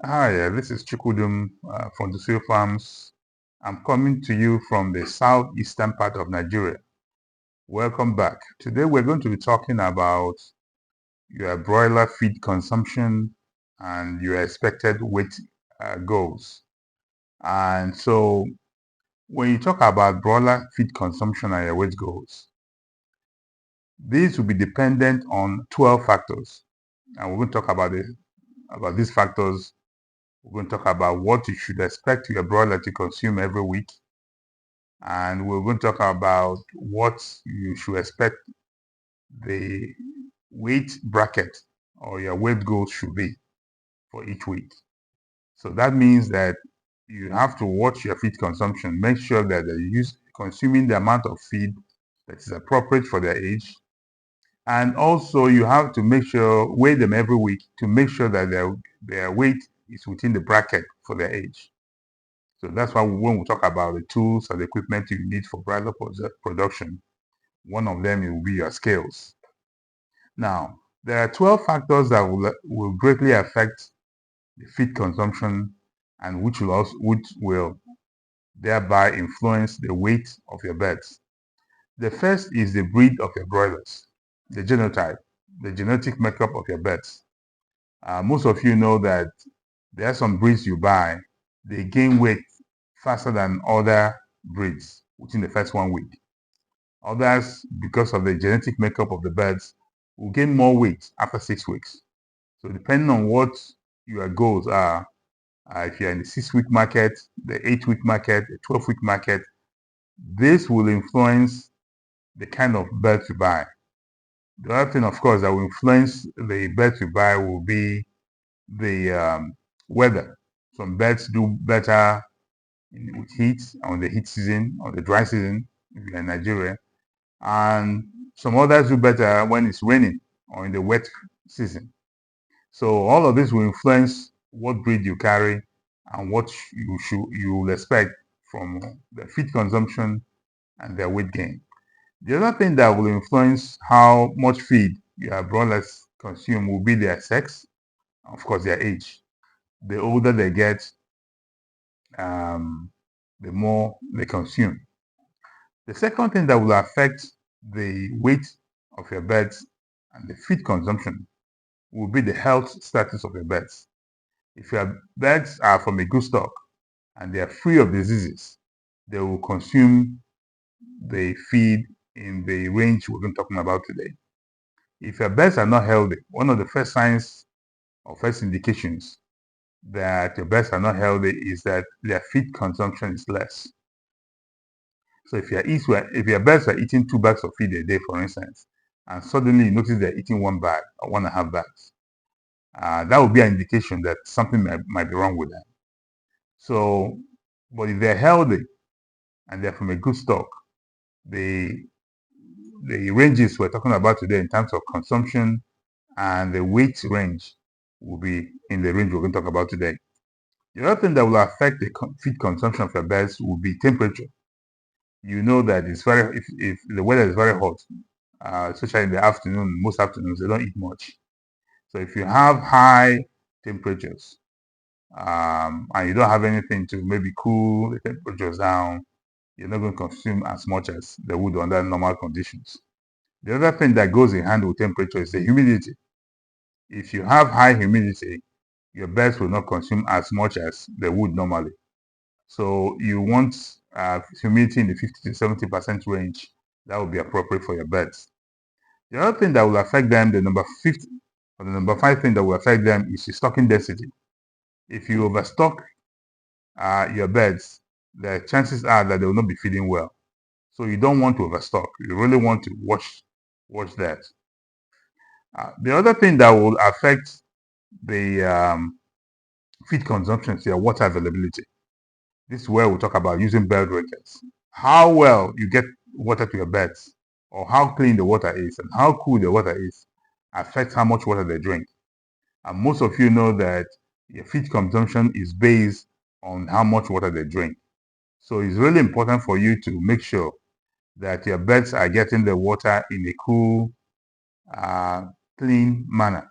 Hi, this is Chikudum from the Seal Farms. I'm coming to you from the southeastern part of Nigeria. Welcome back. Today we're going to be talking about your broiler feed consumption and your expected weight goals. And so when you talk about broiler feed consumption and your weight goals, these will be dependent on 12 factors. And we're going to talk about these factors. We're going to talk about what you should expect your broiler to consume every week, and we're going to talk about what you should expect the weight bracket or your weight goals should be for each week. So that means that you have to watch your feed consumption, make sure that they're consuming the amount of feed that is appropriate for their age. And also you have to make sure, weigh them every week to make sure that their weight is within the bracket for their age. So that's why when we talk about the tools and the equipment you need for broiler production, one of them will be your scales. Now, there are 12 factors that will greatly affect the feed consumption and which will thereby influence the weight of your birds. The first is the breed of your broilers, the genotype, the genetic makeup of your birds. Most of you know that there are some breeds you buy, they gain weight faster than other breeds within the first 1 week. Others, because of the genetic makeup of the birds, will gain more weight after 6 weeks. So depending on what your goals are, if you're in the 6 week market, the 8 week market, the 12 week market, this will influence the kind of birds you buy. The other thing, of course, that will influence the birds you buy will be the weather. Some birds do better with heat on the heat season, or the dry season, if you're in Nigeria, and some others do better when it's raining or in the wet season. So all of this will influence what breed you carry and what you will expect from the feed consumption and their weight gain. The other thing that will influence how much feed your broilers consume will be their sex, of course their age. The older they get, the more they consume. The second thing that will affect the weight of your birds and the feed consumption will be the health status of your birds. If your birds are from a good stock and they are free of diseases, they will consume the feed in the range we're going to talking about today. If your birds are not healthy, one of the first signs or first indications that your birds are not healthy is that their feed consumption is less. So if your birds are eating 2 bags of feed a day, for instance, and suddenly you notice they're eating 1 bag or 1.5 bags, that would be an indication that something might be wrong with them. So, but if they're healthy and they're from a good stock, the ranges we're talking about today in terms of consumption and the weight range will be in the range we're going to talk about today. The other thing that will affect the feed consumption of your birds will be temperature. You know that if the weather is very hot, especially in the afternoon, most afternoons they don't eat much. So if you have high temperatures, and you don't have anything to maybe cool the temperatures down, you're not going to consume as much as they would under normal conditions. The other thing that goes in hand with temperature is the humidity. If you have high humidity, your birds will not consume as much as they would normally. So you want humidity in the 50 to 70% range. That will be appropriate for your birds. The other thing that will affect them, the number 5 thing that will affect them is the stocking density. If you overstock your birds, the chances are that they will not be feeding well. So you don't want to overstock. You really want to watch that. The other thing that will affect the feed consumption is your water availability. This is where we talk about using bird drinkers. How well you get water to your birds, or how clean the water is, and how cool the water is, affects how much water they drink. And most of you know that your feed consumption is based on how much water they drink. So it's really important for you to make sure that your birds are getting the water in a cool, clean manner.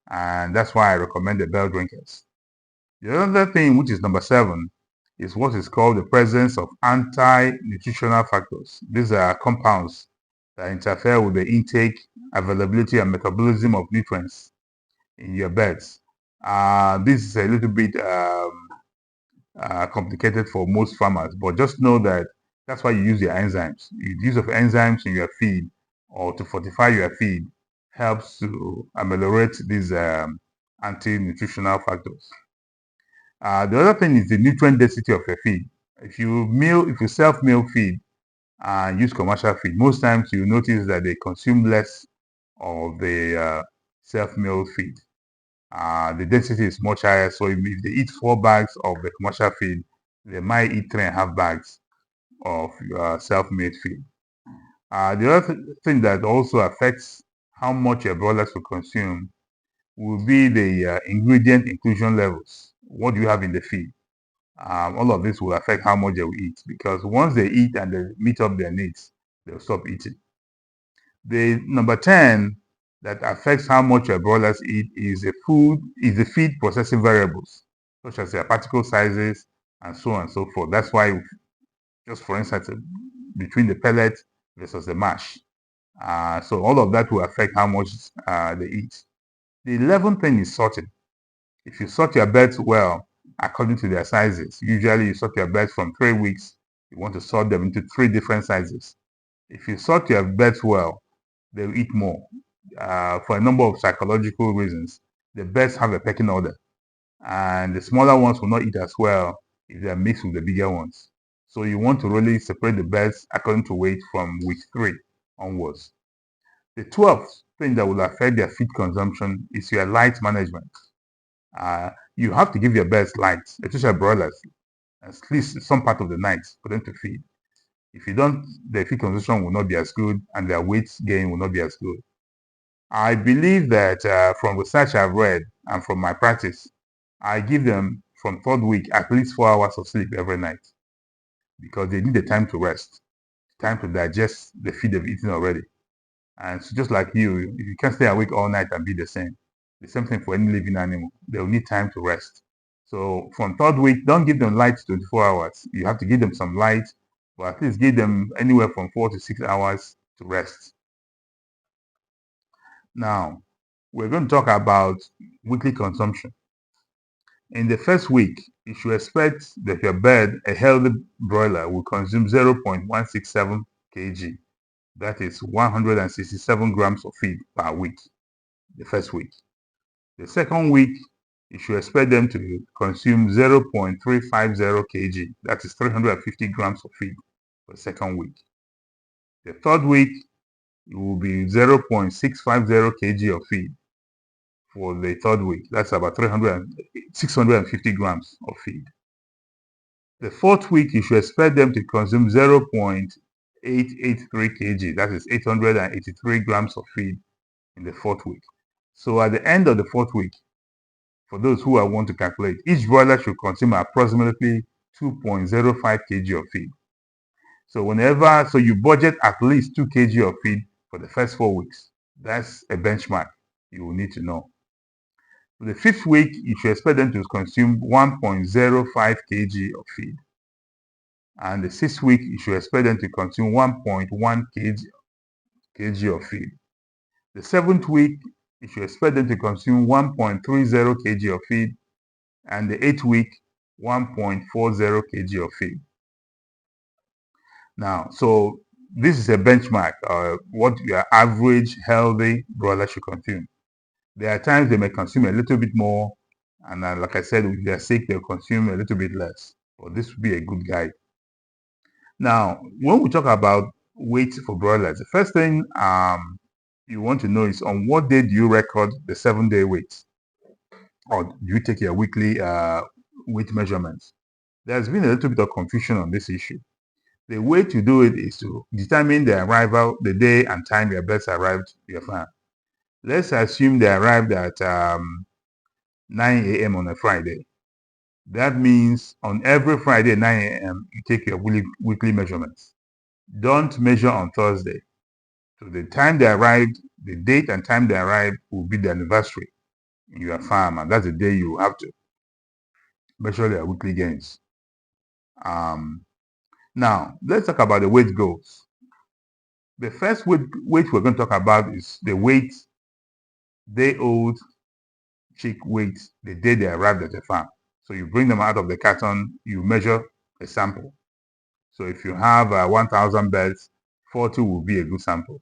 And that's why I recommend the bird drinkers. The other thing, which is number 7, is what is called the presence of anti-nutritional factors. These are compounds that interfere with the intake, availability, and metabolism of nutrients in your beds. This is a little bit complicated for most farmers, but just know that that's why you use your enzymes. The use of enzymes in your feed or to fortify your feed helps to ameliorate these anti-nutritional factors. The other thing is the nutrient density of your feed. If you self-mill feed and use commercial feed, most times you notice that they consume less of the self-milled feed. The density is much higher. So if they eat 4 bags of the commercial feed, they might eat 3.5 bags of self-made feed. The other thing that also affects how much your broilers will consume will be the ingredient inclusion levels. What do you have in the feed? All of this will affect how much they will eat, because once they eat and they meet up their needs, they'll stop eating. The number 10 that affects how much your broilers eat is the feed processing variables, such as their particle sizes and so on and so forth. That's why, just for instance, between the pellet versus the mash. So all of that will affect how much they eat. The 11th thing is sorting. If you sort your beds well, according to their sizes, usually you sort your beds from 3 weeks, you want to sort them into 3 different sizes. If you sort your beds well, they'll eat more. For a number of psychological reasons, the birds have a pecking order, and the smaller ones will not eat as well if they are mixed with the bigger ones. So you want to really separate the birds according to weight from week 3 onwards. The 12th thing that will affect their feed consumption is your light management. You have to give your birds light, especially broilers, at least some part of the night for them to feed. If you don't, their feed consumption will not be as good and their weight gain will not be as good. I believe that from research I've read and from my practice, I give them from 3rd week at least 4 hours of sleep every night, because they need the time to rest, time to digest the feed they've eaten already. And so just like you, if you can't stay awake all night and be the same thing for any living animal. They'll need time to rest. So from 3rd week, don't give them light 24 hours. You have to give them some light, but at least give them anywhere from 4 to 6 hours to rest. Now, we're going to talk about weekly consumption. In the first week, you should expect that your bird, a healthy broiler, will consume 0.167 kg. That is 167 grams of feed per week, the first week. The second week, you should expect them to consume 0.350 kg. That is 350 grams of feed for the second week. The third week, it will be 0.650 kg of feed for the third week. That's about 650 grams of feed. The fourth week, you should expect them to consume 0.883 kg. That is 883 grams of feed in the fourth week. So at the end of the fourth week, for those who want to calculate, each broiler should consume approximately 2.05 kg of feed. So you budget at least 2 kg of feed for the first 4 weeks. That's a benchmark you will need to know. For the fifth week, you should expect them to consume 1.05 kg of feed. And the sixth week, you should expect them to consume 1.1 kg of feed. The seventh week, you should expect them to consume 1.30 kg of feed. And the 8th week, 1.40 kg of feed. Now, so this is a benchmark, what your average healthy broiler should consume. There are times they may consume a little bit more, and like I said, if they're sick, they'll consume a little bit less. But this would be a good guide. Now, when we talk about weight for broilers, the first thing you want to know is on what day do you record the 7-day weight? Or do you take your weekly weight measurements? There's been a little bit of confusion on this issue. The way to do it is to determine the arrival, the day and time your birds arrived to your farm. Let's assume they arrived at 9 a.m. on a Friday. That means on every Friday at 9 a.m., you take your weekly measurements. Don't measure on Thursday. So the time they arrived, the date and time they arrived will be the anniversary in your farm, and that's the day you have to measure their weekly gains. Now, let's talk about the weight goals. The first weight we're going to talk about is the weight day-old chick weight the day they arrived at the farm. So you bring them out of the carton, you measure a sample. So if you have 1,000 birds, 40 will be a good sample.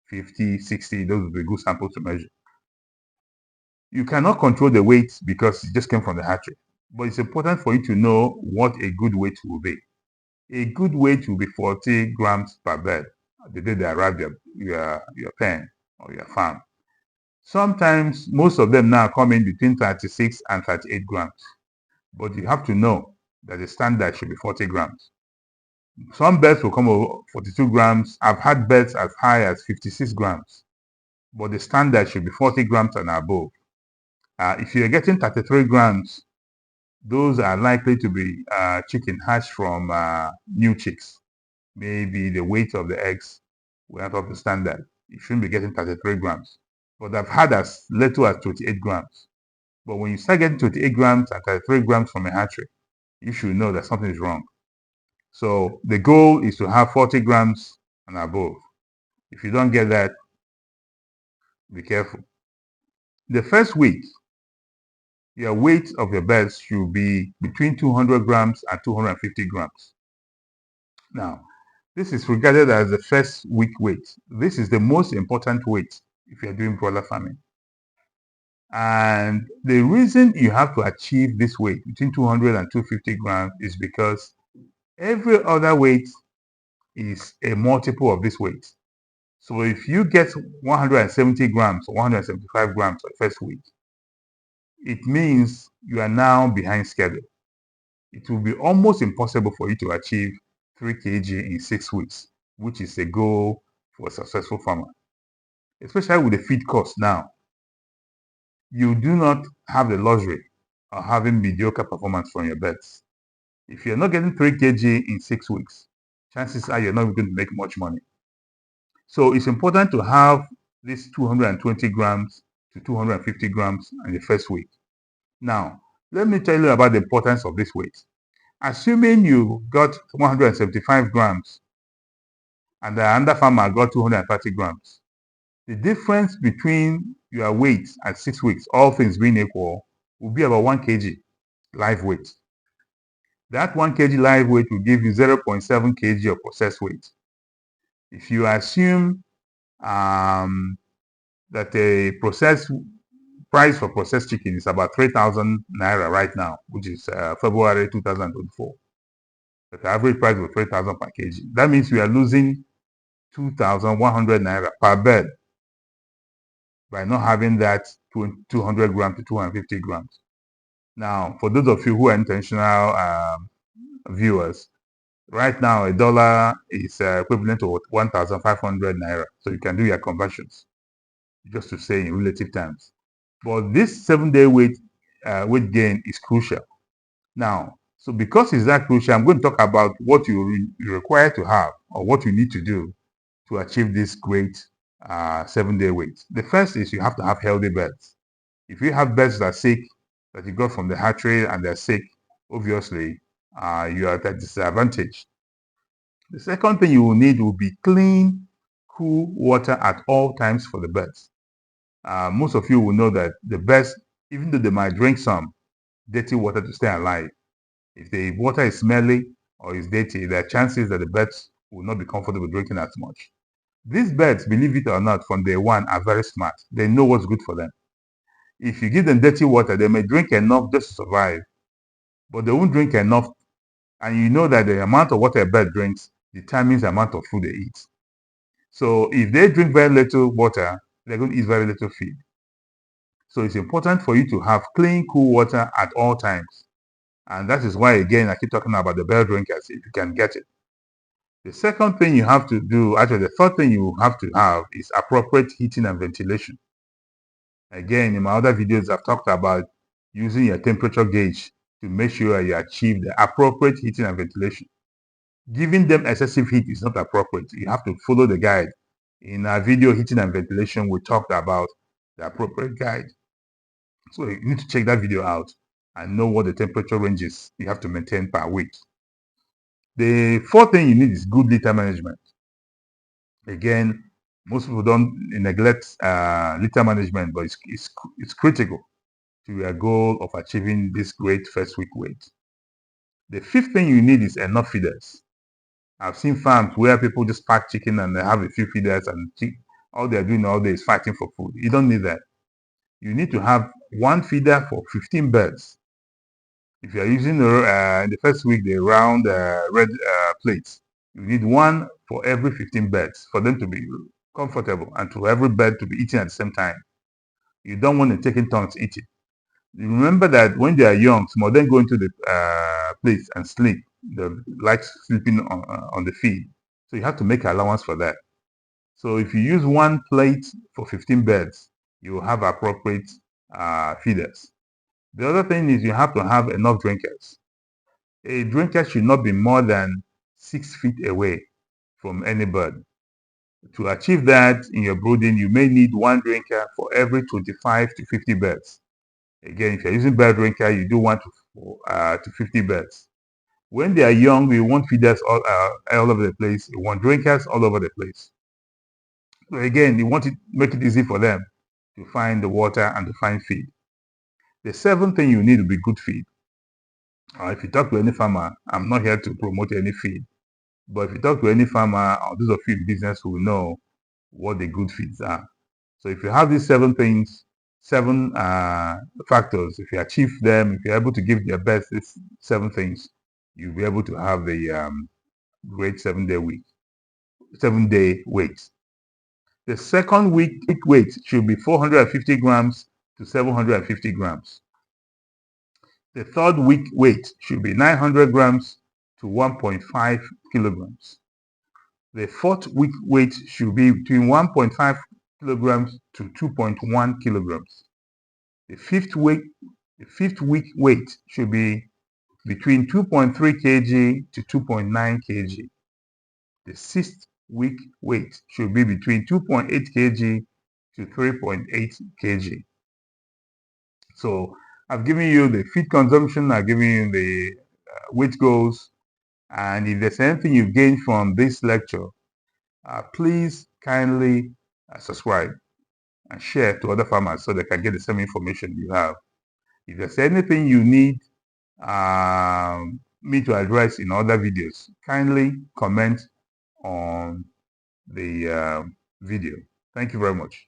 50, 60, those will be good samples to measure. You cannot control the weight because it just came from the hatchery. But it's important for you to know what a good weight will be. A good weight will be 40 grams per bird the day they arrive at your pen or your farm. Sometimes, most of them now come in between 36 and 38 grams. But you have to know that the standard should be 40 grams. Some birds will come over 42 grams. I've had birds as high as 56 grams. But the standard should be 40 grams and above. If you're getting 33 grams, those are likely to be chicken hatched from new chicks. Maybe the weight of the eggs will not up to standard. You shouldn't be getting 33 grams. But I've had as little as 28 grams. But when you start getting 28 grams and 33 grams from a hatchery, you should know that something is wrong. So the goal is to have 40 grams and above. If you don't get that, be careful. The first week, your weight of your birds should be between 200 grams and 250 grams. Now, this is regarded as the first week weight. This is the most important weight if you're doing broiler farming. And the reason you have to achieve this weight between 200 and 250 grams is because every other weight is a multiple of this weight. So if you get 170 grams or 175 grams for the first week, it means you are now behind schedule. It will be almost impossible for you to achieve 3 kg in 6 weeks, which is a goal for a successful farmer. Especially with the feed cost now, you do not have the luxury of having mediocre performance from your birds. If you're not getting 3 kg in 6 weeks, chances are you're not going to make much money. So it's important to have this 220 grams to 250 grams in the first week. Now, let me tell you about the importance of this weight. Assuming you got 175 grams and the other farmer got 230 grams, the difference between your weight at 6 weeks, all things being equal, will be about 1 kg live weight. That 1 kg live weight will give you 0.7 kg of processed weight. If you assume that the processed price for processed chicken is about 3,000 naira right now, which is February 2024. The average price was 3,000 per kg. That means we are losing 2,100 naira per bird by not having that 200 grams to 250 grams. Now, for those of you who are intentional viewers, right now a dollar is equivalent to 1,500 naira. So you can do your conversions, just to say in relative terms. But this 7-day weight gain is crucial. Now, so because it's that crucial, I'm going to talk about what you require to have or what you need to do to achieve this great 7-day weight. The first is you have to have healthy birds. If you have birds that are sick, that you got from the hatchery and they're sick, obviously you are at a disadvantage. The second thing you will need will be clean, cool water at all times for the birds. Most of you will know that the birds, even though they might drink some dirty water to stay alive, if the water is smelly or is dirty, there are chances that the birds will not be comfortable drinking as much. These birds, believe it or not, from day one are very smart. They know what's good for them. If you give them dirty water, they may drink enough just to survive, but they won't drink enough. And you know that the amount of water a bird drinks determines the amount of food they eat. So if they drink very little water, they're going to eat very little feed. So it's important for you to have clean, cool water at all times. And that is why, again, I keep talking about the bird drinkers, if you can get it. The second thing you have to do, actually the third thing you have to have is appropriate heating and ventilation. Again, in my other videos, I've talked about using your temperature gauge to make sure you achieve the appropriate heating and ventilation. Giving them excessive heat is not appropriate. You have to follow the guide. In our video, heating and ventilation, we talked about the appropriate guide. So you need to check that video out. and know what the temperature ranges you have to maintain per week. The fourth thing you need is good litter management. Again, most people don't neglect litter management, but it's critical to your goal of achieving this great first week weight. The fifth thing you need is enough feeders. I've seen farms where people just pack chicken and they have a few feeders and all they're doing all day is fighting for food. You don't need that. You need to have one feeder for 15 birds. If you're using in the first week the round red plates, you need one for every 15 birds for them to be comfortable and to every bird to be eating at the same time. You don't want them taking turns eating. You remember that when they are young, some of them go into the place and sleep. They like sleeping on the feed. So you have to make allowance for that. So if you use one plate for 15 birds, you will have appropriate feeders. The other thing is you have to have enough drinkers. A drinker should not be more than 6 feet away from any bird. To achieve that in your brooding, you may need one drinker for every 25 to 50 birds. Again, if you're using bird drinker, you do 1 to 50 birds. When they are young, we want feeders all over the place. We want drinkers all over the place. So again, you want to make it easy for them to find the water and to find feed. The seventh thing you need will be good feed. If you talk to any farmer, I'm not here to promote any feed, but if you talk to any farmer or those of you in business who know what the good feeds are. So if you have these seven factors, if you achieve them, if you're able to give your best these 7 things, you'll be able to have the great 7-day weight. The second week weight should be 450 grams to 750 grams. The third week weight should be 900 grams to 1.5 kilograms. The fourth week weight should be between 1.5 kilograms to 2.1 kilograms. The fifth week weight should be between 2.3 kg to 2.9 kg. The sixth week weight should be between 2.8 kg to 3.8 kg. So I've given you the feed consumption, I've given you the weight goals, and if there's anything you gained from this lecture, please kindly subscribe and share to other farmers so they can get the same information you have. If there's anything you need me to address in other videos, kindly comment on the video. Thank you very much.